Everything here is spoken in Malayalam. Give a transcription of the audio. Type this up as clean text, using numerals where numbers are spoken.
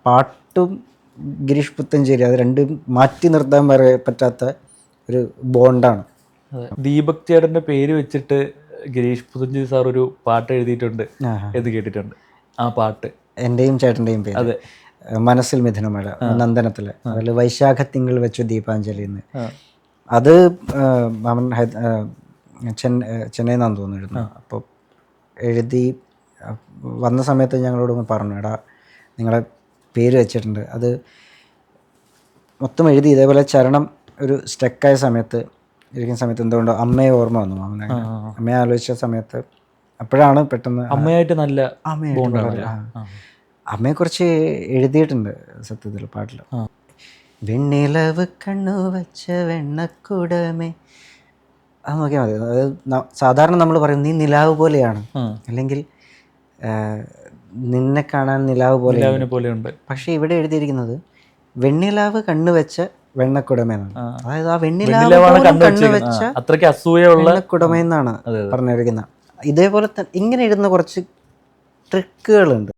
പാട്ടും ഗിരീഷ് പുത്തഞ്ചേരി അത് രണ്ടും മാറ്റി നിർത്താൻ പറ്റാത്ത ഒരു ബോണ്ടാണ്. ദീപക് ചേട്ടൻ്റെ പേര് വെച്ചിട്ട് ഗിരീഷ് പുത്തഞ്ചേരി സാർ ഒരു പാട്ട് എഴുതിയിട്ടുണ്ട് എന്ന് കേട്ടിട്ടുണ്ട്. ആ പാട്ട് എൻ്റെയും ചേട്ടൻ്റെയും പേര്. അതെ, മനസ്സിൽ മിഥുനമഴ നന്ദനത്തില്, അതിൽ വൈശാഖ തിങ്കൾ വെച്ചു ദീപാഞ്ജലി എന്ന്. അത് അവൻ ചെന്നൈയിൽ നിന്നാണ് തോന്നിയിരുന്നു. അപ്പോൾ എഴുതി വന്ന സമയത്ത് ഞങ്ങളോട് പറഞ്ഞു, എടാ നിങ്ങളെ പേര് വെച്ചിട്ടുണ്ട്. അത് മൊത്തം എഴുതി ഇതേപോലെ ചരണം ഒരു സ്റ്റക്കായ സമയത്ത് ഇരിക്കുന്ന സമയത്ത് എന്തുകൊണ്ടോ അമ്മയെ ഓർമ്മ വന്നു. അമ്മയെ ആലോചിച്ച സമയത്ത് അപ്പോഴാണ് പെട്ടെന്ന് അമ്മയായിട്ട് നല്ല അമ്മയെക്കുറിച്ച് എഴുതിയിട്ടുണ്ട് സത്യത്തിൽ പാട്ടിൽ. വെണ്ണിലവ് കണ്ണു വച്ച വെണ്ണക്കൂടമേ, അത് നോക്കിയാൽ മതി. അതായത് സാധാരണ നമ്മൾ പറയും നീ നിലാവ് പോലെയാണ്, അല്ലെങ്കിൽ നിന്നെ കാണാൻ നിലാവ് പോലെയുണ്ട്. പക്ഷെ ഇവിടെ എഴുതിയിരിക്കുന്നത് വെണ്ണിലാവ് കണ്ണു വെച്ച വെണ്ണക്കുടമെന്നാണ്. അതായത് ആ വെണ്ണിലാവ് കണ്ണു വെച്ച വെണ്ണക്കുടമെന്നാണ് പറഞ്ഞിരിക്കുന്നത്. ഇതേപോലെ തന്നെ ഇങ്ങനെ എഴുതുന്ന കുറച്ച് ട്രിക്കുകളുണ്ട്.